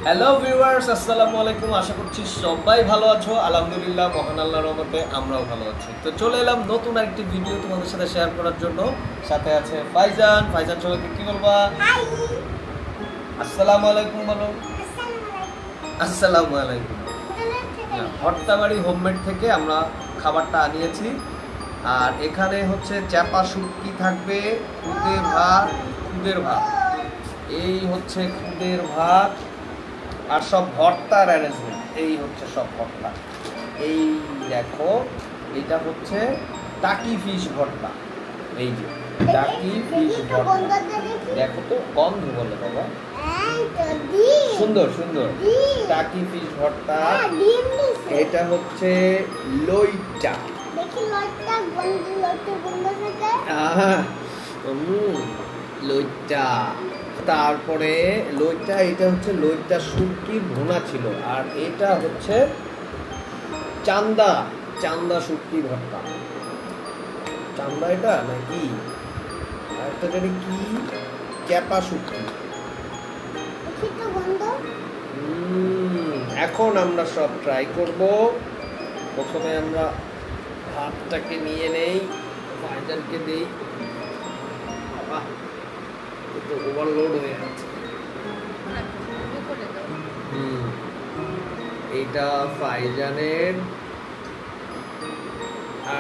Hello viewers, আসসালামু আলাইকুম। আশা করছি সবাই ভালো আছো। আলহামদুলিল্লাহ, মহান আল্লাহর রহমতে আমরাও ভালো আছি। তো চলে এলাম নতুন আরেকটি ভিডিও তোমাদের সাথে শেয়ার করার জন্য। সাথে আছে ফাইজান। ফাইজান সবাইকে কি বলবা? হাই। আসসালামু আলাইকুম বলো। আসসালামু আলাইকুম। ভর্তাবাড়ি হোমমেড থেকে আমরা খাবারটা আনিয়েছি। আর এখানে হচ্ছে চাপা শুটকি থাকবে, খুদের ভাত, এই হচ্ছে খুদের ভাত, আর সব ভর্তার অ্যারেঞ্জমেন্ট। এই হচ্ছে সব ভর্তা। এই দেখো, এটা হচ্ছে টাকি ফিশ ভর্তা। এই যে টাকি ফিশ ভর্তা, দেখো তো গন্ধ বলে বাবা, সুন্দর সুন্দর। টাকি ফিশ ভর্তা। এটা হচ্ছে লইটা, লইটা। তারপরে লইটা, এটা হচ্ছে লইটা শুটকির ভুনা ছিল। আর এটা হচ্ছে চান্দা, চান্দা শুটকি ভর্তা। চান্দা এটা নাকি আর একটা জানি কি, ক্যাপা শুটকি। এখন আমরা সব ট্রাই করব। প্রথমে আমরা ভাতটাকে নিয়ে নেই, ফাইজানকে দেই। বাহ, তো ওভারলোড হয়ে যাচ্ছে। এইটা ফাইজানের,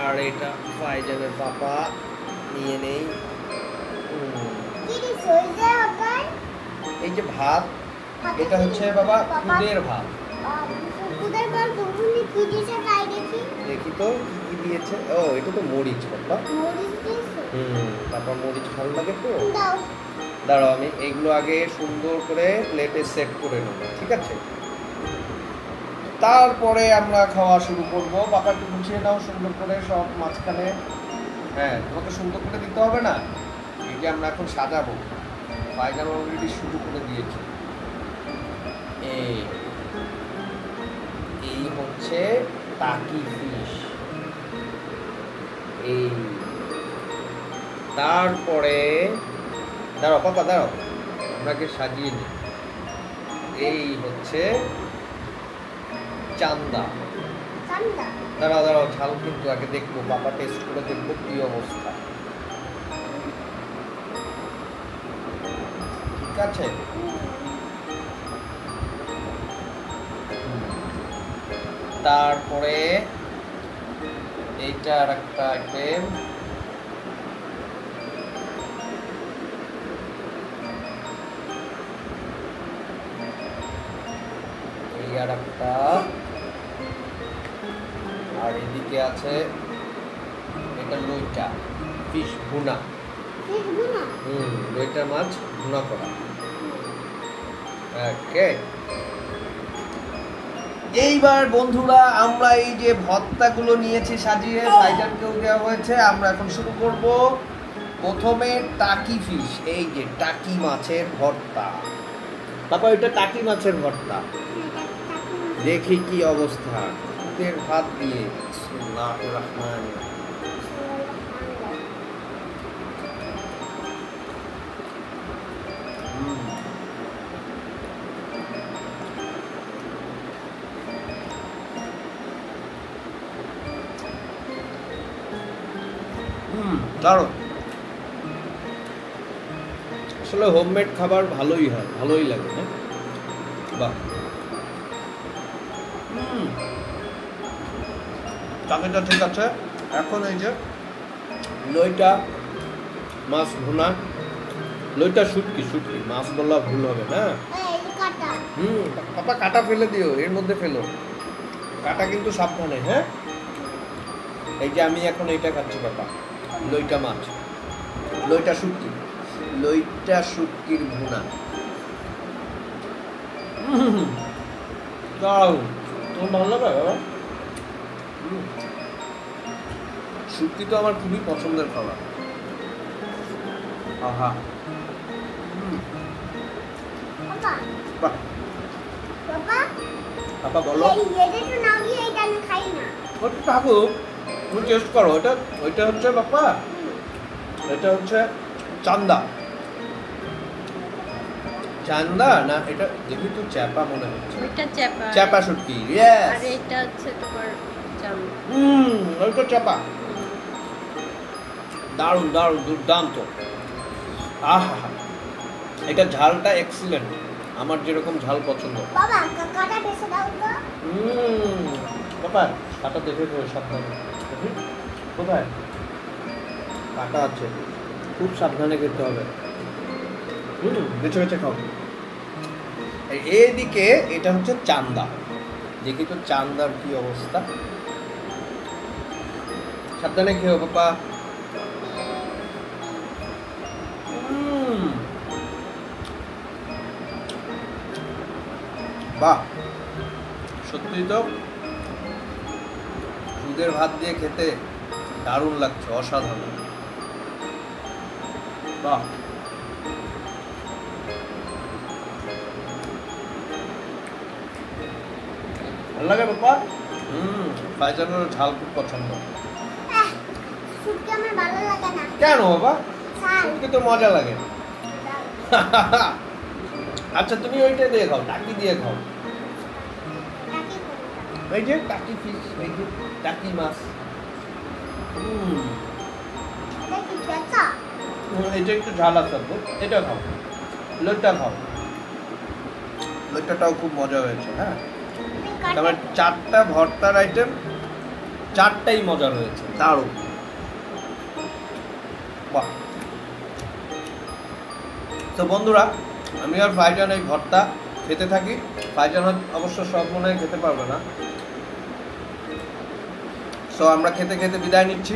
আর এটা ফাইজানের পাপা নিয়ে নেই। এই যে ভাত, এটা হচ্ছে বাবা খুদের ভাত। দেখি তো কি দিয়েছে। ও, এটা তো মরিচ বাবা। তারপর মরিচ ভালো লাগে তো। দাঁড়াও, আমি এইগুলো আগে সুন্দর করে প্লেটে সেট করে নেব, ঠিক আছে? তারপরে আমরা খাওয়া শুরু করব। বাবাকে গুছিয়ে দাও সুন্দর করে সব মাঝখানে। হ্যাঁ, তোমাকে সুন্দর করে দিতে হবে না? এই যে আমরা এখন সাজাবো। ফাইজান অলরেডি শুরু করে দিয়েছে। এই হচ্ছে টাকি ফিশ। এই তারপরে দাঁড়াও পাপা, দাঁড়াও, আপনাকে সাজিয়ে নিই। এই হচ্ছে চান্দা। দাঁড়াও দাঁড়াও, ঝাল কিন্তু আগে দেখবো, বাবা টেস্ট করে দেখবো কি অবস্থা। ঠিক আছে, তারপরে এইটা আর একটা আইটেম। এই আর একটা, আর এদিকে আছে এটা লইটা ফিশ ভুনা। লইটা মাছ ভুনা করা। ওকে, এইবার বন্ধুরা আমরা এই যে ভর্তাগুলো নিয়েছি সাজিয়ে, ফাইজানকেও দেওয়া হয়েছে। আমরা এখন শুরু করব। প্রথমে টাকি ফিশ, এই যে টাকি মাছের ভর্তা। বাবা, এটা টাকি মাছের ভর্তা। দেখি কি অবস্থা। খুদের ভাত দিয়ে, বিসমিল্লাহির রহমানির রহিম। দারুণ। আসলে হোমমেড খাবার ভালোই হয়, ভালোই লাগে না? বাহ, টাকাটা ঠিক আছে। এখন এই যে লইটা মাছ ভুনা, লইটা শুটকি, শুটকি মাছ বলা ভুল হবে না। পাপা কাটা ফেলে দিও, এর মধ্যে ফেলো কাটা, কিন্তু সাবধানে। হ্যাঁ, এই যে আমি এখন এইটা খাচ্ছি পাপা, লইটা মাছ, লইটা শুটকি, লইটা শুটকির ভুনা। দারুণ। তোমার ভালো লাগে বাবা? শুটকি তো আমার খুবই পছন্দের খাবার। আহা, পাপা বলো। ওটা থাকুক, তুমি টেস্ট করো। ওইটা হচ্ছে বাপা, এটা হচ্ছে চান্দা। চান্দা না এটা দেখি তো চ্যাপা মনে হচ্ছে। এটা চ্যাপা। চ্যাপা শুটকি, ইয়েস। আর এটা হচ্ছে তোমার চান্দা। ওইটা চ্যাপা। দারুণ দারুণ দুর্দান্ত। আহা, এটা ঝালটা এক্সিলেন্ট, আমার যেরকম ঝাল পছন্দ। বাবা কাকাটা বেশি দাও তো। বাবা কাটা দেখে সাবধানে, কোথায় কাটা আছে, খুব সাবধানে খেতে হবে। বেছে বেছে খাও। এইদিকে এটা হচ্ছে চান্দা, দেখি তো চান্দার কি অবস্থা। সাবধানে খেও বাবা। বাহ, সত্যি তো দুধের ভাত দিয়ে খেতে দারুণ লাগছে, অসাধারণ। বাহ, ভালো লাগে বাবা। ফাইজানের ঝাল খুব পছন্দ। শুটকি আমার ভালো লাগে না। কেন বাবা? ঝাল। শুটকি তো মজা লাগে। আচ্ছা তুমি ওইটা দিয়ে খাও, টাকি দিয়ে খাও। টাকি কোনটা? এই যে টাকি ফিশ, এই যে টাকি মাছ। এটা কি পেঁচা? এটা একটু ঝাল আছে তো, এটা খাও। লইটা খাও, লইটাটাও খুব মজা হয়েছে। হ্যাঁ, তারপর 4টা ভর্তার আইটেম, 4টাই মজা রয়েছে, দারুণ। বাহ। তো বন্ধুরা, আমি আর ফাইজান এই ভর্তা খেতে থাকি। ফাইজান অবশ্য সব মনে হয় খেতে পারবে না, সো আমরা খেতে খেতে বিদায় নিচ্ছি।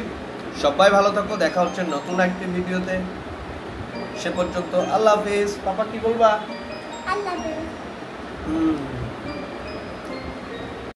সবাই ভালো থাকো, দেখা হচ্ছে নতুন একটি ভিডিওতে। সে পর্যন্ত আল্লাহ হাফেজ। পাপা কি বলবা? আল্লাহ হাফেজ।